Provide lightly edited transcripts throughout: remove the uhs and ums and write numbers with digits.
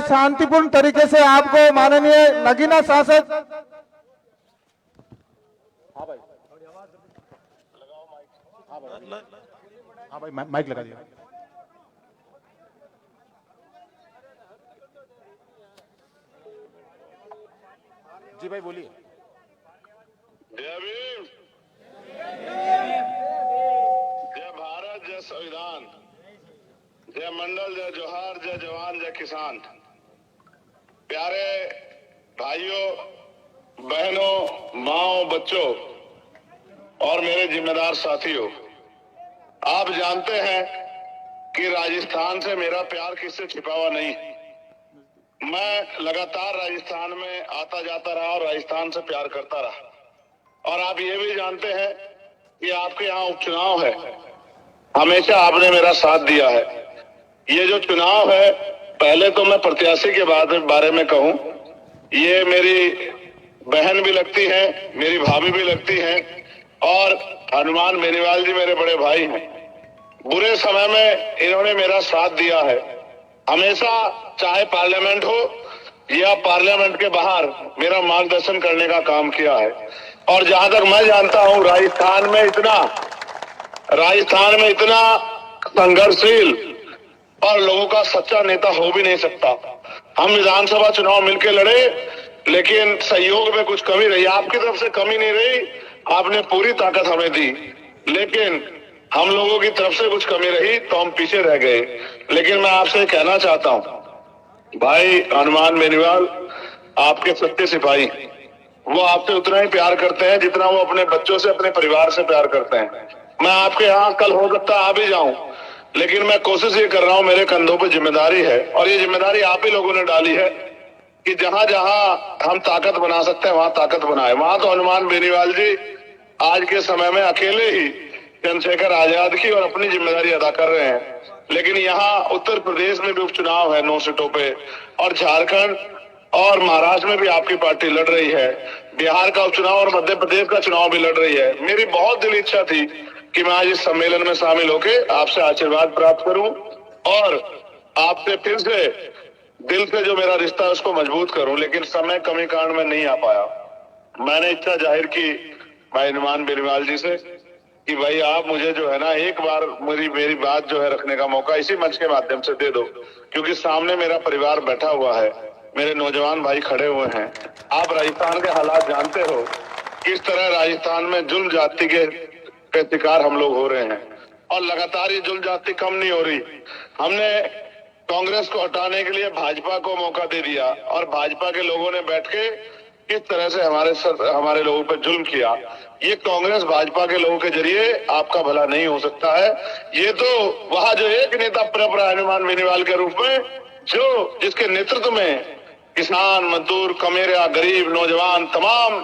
शांतिपूर्ण तरीके से आपको माननीय नगीना सांसद। हाँ भाई माइक लगा दिया। जी भाई बोलिए। जय भीम, जय भारत, जय संविधान, जय मंडल, जय जोहार, जय जवान, जय किसान। प्यारे भाइयों, बहनों, माओ, बच्चों और मेरे जिम्मेदार साथियों, आप जानते हैं कि राजस्थान से मेरा प्यार किससे छिपा हुआ नहीं। मैं लगातार राजस्थान में आता जाता रहा और राजस्थान से प्यार करता रहा। और आप ये भी जानते हैं कि आपके यहाँ उपचुनाव है, हमेशा आपने मेरा साथ दिया है। ये जो चुनाव है, पहले तो मैं प्रत्याशी के बारे में कहूं, ये मेरी बहन भी लगती है, मेरी भाभी भी लगती है और हनुमान बेनीवाल जी मेरे बड़े भाई हैं। बुरे समय में इन्होंने मेरा साथ दिया है हमेशा, चाहे पार्लियामेंट हो या पार्लियामेंट के बाहर मेरा मार्गदर्शन करने का काम किया है। और जहां तक मैं जानता हूं, राजस्थान में इतना संघर्षशील और लोगों का सच्चा नेता हो भी नहीं सकता। हम विधानसभा चुनाव मिलकर लड़े, लेकिन सहयोग में कुछ कमी रही। आपकी तरफ से कमी नहीं रही, आपने पूरी ताकत हमें दी, लेकिन हम लोगों की तरफ से कुछ कमी रही तो हम पीछे रह गए। लेकिन मैं आपसे कहना चाहता हूं, भाई हनुमान बेनीवाल आपके सच्चे सिपाही, वो आपसे उतना ही प्यार करते हैं जितना वो अपने बच्चों से, अपने परिवार से प्यार करते हैं। मैं आपके यहाँ कल हो सकता आ भी जाऊं, लेकिन मैं कोशिश ये कर रहा हूं, मेरे कंधों पे जिम्मेदारी है और ये जिम्मेदारी आप ही लोगों ने डाली है कि जहां जहां हम ताकत बना सकते हैं वहां ताकत बनाए। वहां तो हनुमान बेनीवाल जी आज के समय में अकेले ही चंद्रशेखर आजाद की और अपनी जिम्मेदारी अदा कर रहे हैं। लेकिन यहाँ उत्तर प्रदेश में भी उपचुनाव है 9 सीटों पे, और झारखंड और महाराष्ट्र में भी आपकी पार्टी लड़ रही है, बिहार का उपचुनाव और मध्य प्रदेश का चुनाव भी लड़ रही है। मेरी बहुत दिल इच्छा थी कि मैं आज इस सम्मेलन में शामिल होके आपसे आशीर्वाद प्राप्त करूं और आपसे फिर से दिल से जो मेरा रिश्ता है उसको मजबूत करूं, लेकिन समय कमी कारण में नहीं आ पाया। मैंने इच्छा जाहिर की भाई हनुमान बेनीवाल जी से कि भाई आप मुझे जो है ना एक बार मेरी बात जो है रखने का मौका इसी मंच के माध्यम से दे दो, क्योंकि सामने मेरा परिवार बैठा हुआ है, मेरे नौजवान भाई खड़े हुए हैं। आप राजस्थान के हालात जानते हो, किस तरह राजस्थान में जुल्म जाति के शिकार हम लोग हो रहे हैं और लगातार ये जुल्म जाति कम नहीं हो रही। हमने कांग्रेस को हटाने के लिए भाजपा को मौका दे दिया और भाजपा के लोगों ने बैठ के किस तरह से हमारे लोगों पर जुल्म किया। ये कांग्रेस भाजपा के लोगों के जरिए आपका भला नहीं हो सकता है। ये तो वहां जो एक नेता परंपरा हनुमान बेनीवाल के रूप में, जो जिसके नेतृत्व में किसान, मजदूर, कमेरिया, गरीब, नौजवान, तमाम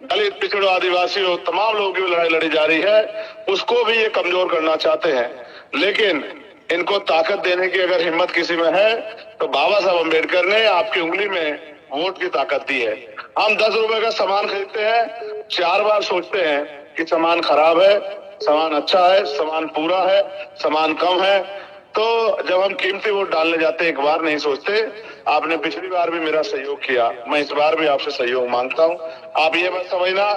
दलित, पिछड़ों, आदिवासियों, तमाम लोगों की लड़ाई लड़ी जा रही है, उसको भी ये कमजोर करना चाहते हैं। लेकिन इनको ताकत देने की अगर हिम्मत किसी में है तो बाबा साहब अम्बेडकर ने आपकी उंगली में वोट की ताकत दी है। हम 10 रुपए का सामान खरीदते हैं, 4 बार सोचते हैं कि सामान खराब है, सामान अच्छा है, सामान पूरा है, सामान कम है। तो जब हम कीमती वोट डालने जाते हैं, एक बार नहीं सोचते। आपने पिछली बार भी मेरा सहयोग किया, मैं इस बार भी आपसे सहयोग मांगता हूं। आप ये मत समझना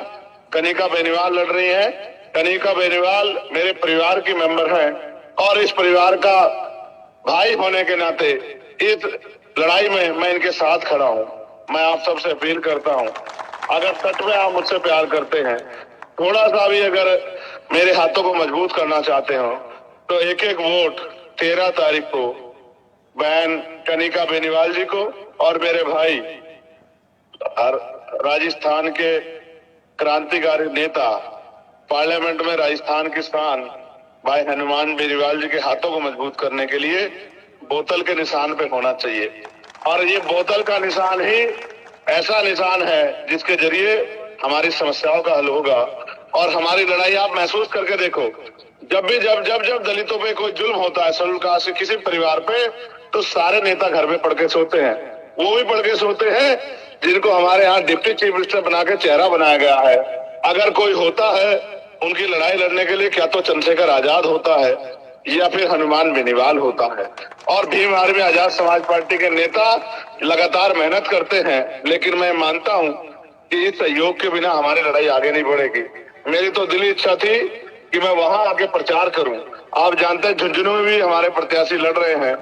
कनिका बेनीवाल लड़ रही है। कनिका बेनीवाल मेरे परिवार की मेंबर है और इस परिवार का भाई होने के नाते इस लड़ाई में मैं इनके साथ खड़ा हूं। मैं आप सबसे अपील करता हूं, अगर सच में आप मुझसे प्यार करते हैं, थोड़ा सा भी अगर मेरे हाथों को मजबूत करना चाहते हो, तो एक एक वोट 13 तारीख को बहन कनिका बेनीवाल जी को और मेरे भाई राजस्थान के क्रांतिकारी नेता, पार्लियामेंट में राजस्थान की शान भाई हनुमान बेनीवाल जी के हाथों को मजबूत करने के लिए बोतल के निशान पे होना चाहिए। और ये बोतल का निशान ही ऐसा निशान है जिसके जरिए हमारी समस्याओं का हल होगा। और हमारी लड़ाई आप महसूस करके देखो, जब दलितों पे कोई जुल्म होता है, शेड्यूल कास्ट के किसी परिवार पे, तो सारे नेता घर में पड़ के सोते हैं। वो भी पड़ के सोते हैं जिनको हमारे यहाँ डिप्टी चीफ मिनिस्टर बना के चेहरा बनाया गया है। अगर कोई होता है उनकी लड़ाई लड़ने के लिए, क्या तो चंद्रशेखर आजाद होता है या फिर हनुमान बेनीवाल होता है। और भीम आर्मी आजाद समाज पार्टी के नेता लगातार मेहनत करते हैं, लेकिन मैं मानता हूं कि इस सहयोग के बिना हमारी लड़ाई आगे नहीं बढ़ेगी। मेरी तो दिली इच्छा थी कि मैं वहां आके प्रचार करूं। आप जानते हैं झुंझुनू में भी हमारे प्रत्याशी लड़ रहे हैं,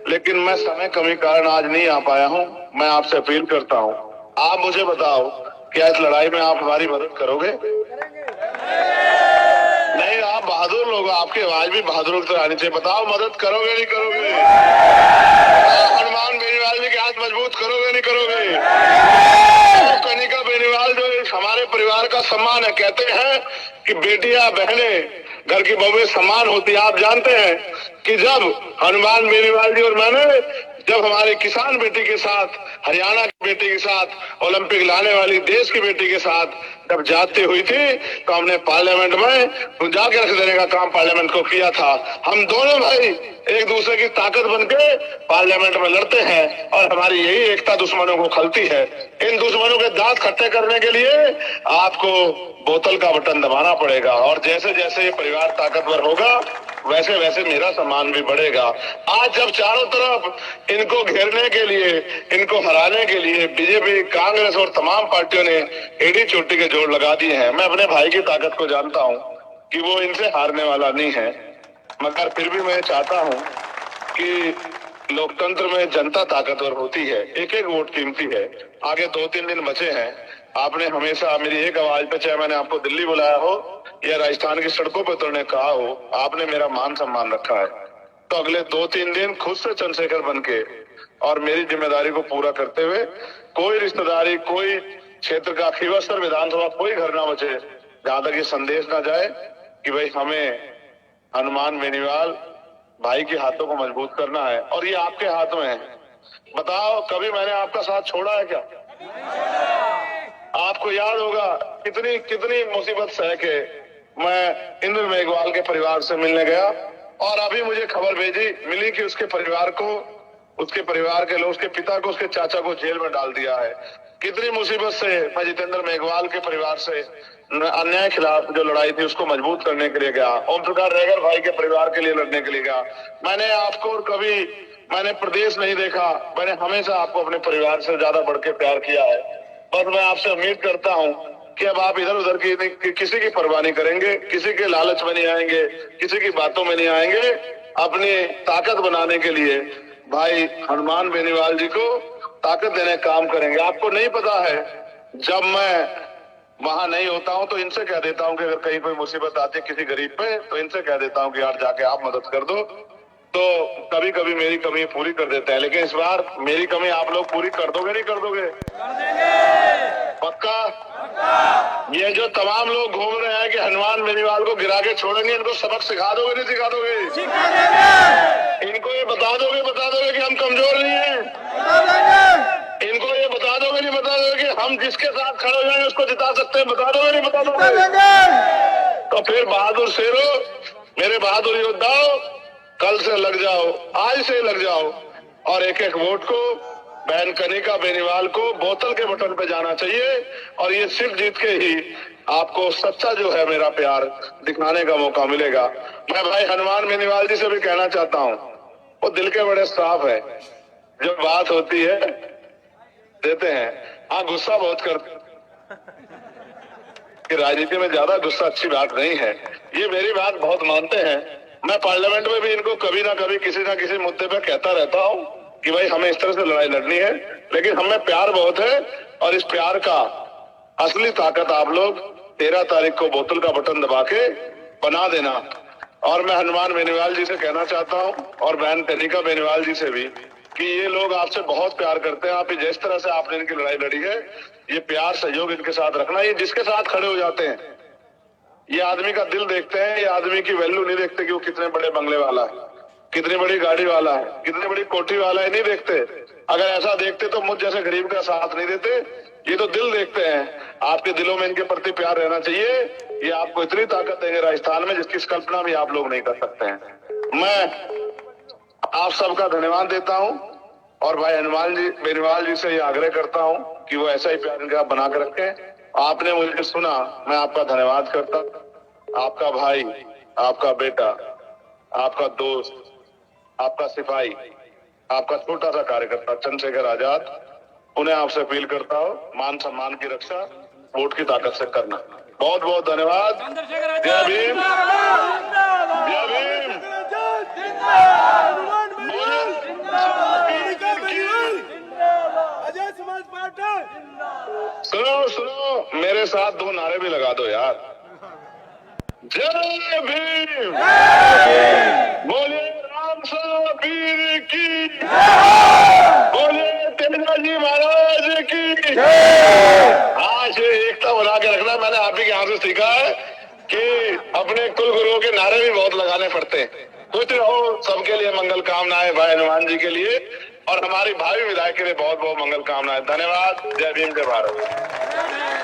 लेकिन मैं समय कमी कारण आज नहीं आ पाया हूं। मैं आपसे अपील करता हूं, आप मुझे बताओ, क्या इस लड़ाई में आप हमारी मदद करोगे? नहीं, आप बहादुर लोग, आपकी आवाज भी बहादुर की तरह आनी चाहिए। बताओ, मदद करोगे नहीं करोगे? हनुमान बेनीवाल जी के हाथ मजबूत करोगे नहीं करोगे? कनिका बेनीवाल जो हमारे परिवार का सम्मान है, कहते हैं कि बेटियां बहनें घर की बहुएं सम्मान होती है। आप जानते हैं कि जब हनुमान बेनीवाल जी और मैंने जब हमारे किसान बेटी के साथ, हरियाणा की बेटी के साथ, ओलंपिक लाने वाली देश की बेटी के साथ जब जाती हुई थी, तो हमने पार्लियामेंट में जाके रख देने का काम पार्लियामेंट को किया था। हम दोनों भाई एक दूसरे की ताकत बनके पार्लियामेंट में लड़ते हैं, और हमारी यही एकता दुश्मनों को खलती है। इन दुश्मनों के दांत खट्टे करने के लिए आपको बोतल का बटन दबाना पड़ेगा, और जैसे जैसे ये परिवार ताकतवर होगा, वैसे वैसे मेरा सम्मान भी बढ़ेगा। आज जब चारों तरफ इनको घेरने के लिए, इनको हराने के लिए बीजेपी, कांग्रेस और तमाम पार्टियों ने एड़ी चोटी के जोड़ लगा दिए हैं, मैं अपने भाई की ताकत को जानता हूं कि वो इनसे हारने वाला नहीं है। मगर फिर भी मैं चाहता हूं कि लोकतंत्र में जनता ताकतवर होती है, एक एक वोट कीमती है। आगे 2-3 दिन बचे हैं। आपने हमेशा मेरी एक आवाज पे, चाहे मैंने आपको दिल्ली बुलाया हो या राजस्थान की सड़कों पर उतरने कहा हो, आपने मेरा मान सम्मान रखा है। तो अगले 2-3 दिन खुद से चंद्रशेखर बनके और मेरी जिम्मेदारी को पूरा करते हुए, कोई रिश्तेदारी, कोई क्षेत्र का, खीवसर विधानसभा कोई घर ना बचे जहां तक ये संदेश ना जाए कि भाई हमें हनुमान बेनीवाल भाई के हाथों को मजबूत करना है, और ये आपके हाथ में है। बताओ, कभी मैंने आपका साथ छोड़ा है क्या? आपको याद होगा कितनी कितनी मुसीबत सह के मैं इंद्र मेघवाल के परिवार से मिलने गया, और अभी मुझे खबर मिली कि उसके परिवार को, उसके परिवार के लोग, उसके पिता को, उसके चाचा को जेल में डाल दिया है। कितनी मुसीबत से मैं जितेंद्र मेघवाल के परिवार से अन्याय खिलाफ जो लड़ाई थी उसको मजबूत करने के लिए गया, ओम प्रकाश रैगर भाई के परिवार के लिए लड़ने के लिए गया। मैंने आपको और कभी मैंने प्रदेश नहीं देखा, मैंने हमेशा आपको अपने परिवार से ज्यादा बढ़ के प्यार किया है। बस मैं आपसे उम्मीद करता हूं कि अब आप इधर उधर की किसी की परवाह नहीं करेंगे, किसी के लालच में नहीं आएंगे, किसी की बातों में नहीं आएंगे। अपनी ताकत बनाने के लिए भाई हनुमान बेनीवाल जी को ताकत देने का काम करेंगे। आपको नहीं पता है, जब मैं वहां नहीं होता हूं तो इनसे कह देता हूं कि अगर कहीं कोई मुसीबत आती है किसी गरीब पे, तो इनसे कह देता हूं कि यार जाके आप मदद कर दो। तो कभी कभी मेरी कमी पूरी कर देते हैं, लेकिन इस बार मेरी कमी आप लोग पूरी कर दोगे नहीं कर दोगे? पक्का? ये जो तमाम लोग घूम रहे हैं कि हनुमान बेनीवाल को गिरा के छोड़ेंगे, इनको सबक सिखा दोगे नहीं सिखा दोगे? इनको ये बता दोगे कि हम कमजोर नहीं हैं? इनको ये बता दोगे नहीं बता दोगे कि हम जिसके साथ खड़े हो जाएंगे उसको जिता सकते हैं? बता दोगे नहीं बता दोगे? तो फिर बहादुर शेरों, मेरे बहादुर योद्धाओं, कल से लग जाओ, आज से लग जाओ, और एक एक वोट को बहन कनिका बेनीवाल को बोतल के बटन पे जाना चाहिए, और ये सिर्फ जीत के ही आपको सच्चा जो है मेरा प्यार दिखाने का मौका मिलेगा। मैं भाई हनुमान बेनीवाल जी से भी कहना चाहता हूँ, वो दिल के बड़े साफ है, जब बात होती है देते हैं। हाँ, गुस्सा बहुत करते कि राजनीति में ज्यादा गुस्सा अच्छी बात नहीं है, ये मेरी बात बहुत मानते हैं। मैं पार्लियामेंट में भी इनको कभी ना कभी किसी ना किसी मुद्दे पर कहता रहता हूँ कि भाई हमें इस तरह से लड़ाई लड़नी है, लेकिन हमें प्यार बहुत है, और इस प्यार का असली ताकत आप लोग 13 तारीख को बोतल का बटन दबा के बना देना। और मैं हनुमान बेनीवाल जी से कहना चाहता हूँ, और बहन कनिका बेनीवाल जी से भी, कि ये लोग आपसे बहुत प्यार करते हैं। आप जिस तरह से आपने इनकी लड़ाई लड़ी है, ये प्यार सहयोग इनके साथ रखना। ये जिसके साथ खड़े हो जाते हैं, ये आदमी का दिल देखते हैं, ये आदमी की वैल्यू नहीं देखते कि वो कितने बड़े बंगले वाला है, कितनी बड़ी गाड़ी वाला है, कितनी बड़ी कोठी वाला है, नहीं देखते। अगर ऐसा देखते तो मुझ जैसे गरीब का साथ नहीं देते। ये तो दिल देखते हैं। आपके दिलों में इनके प्रति प्यार रहना चाहिए। ये आपको इतनी ताकत देंगे राजस्थान में जिसकी कल्पना भी आप लोग नहीं कर सकते हैं। मैं आप सबका धन्यवाद देता हूं, और भाई हनुमान जी बेनीवाल जी से ये आग्रह करता हूं कि वो ऐसा ही प्यार इनका बना कर रखें। आपने मुझे सुना, मैं आपका धन्यवाद करता। आपका भाई, आपका बेटा, आपका दोस्त, आपका सिपाही, आपका छोटा सा कार्यकर्ता चंद्रशेखर आजाद, उन्हें आपसे अपील करता हूं, मान सम्मान की रक्षा वोट की ताकत से करना। बहुत बहुत धन्यवाद। जय भीम, जय भीम। सुनो सुनो, मेरे साथ दो नारे भी लगा दो यार। जय भीम, बोलिए राम वीर की, बोलिए तेजाजी महाराज की। आज एकता बना के रखना। मैंने आप ही के यहाँ से सीखा है कि अपने कुल गुरुओं के नारे भी बहुत लगाने पड़ते हैं। कुछ रहो, सबके लिए मंगल कामनाएं, भाई हनुमान जी के लिए और हमारी भावी विधायक के लिए बहुत बहुत मंगल कामनाएं। धन्यवाद। जय भीम, जय भारत।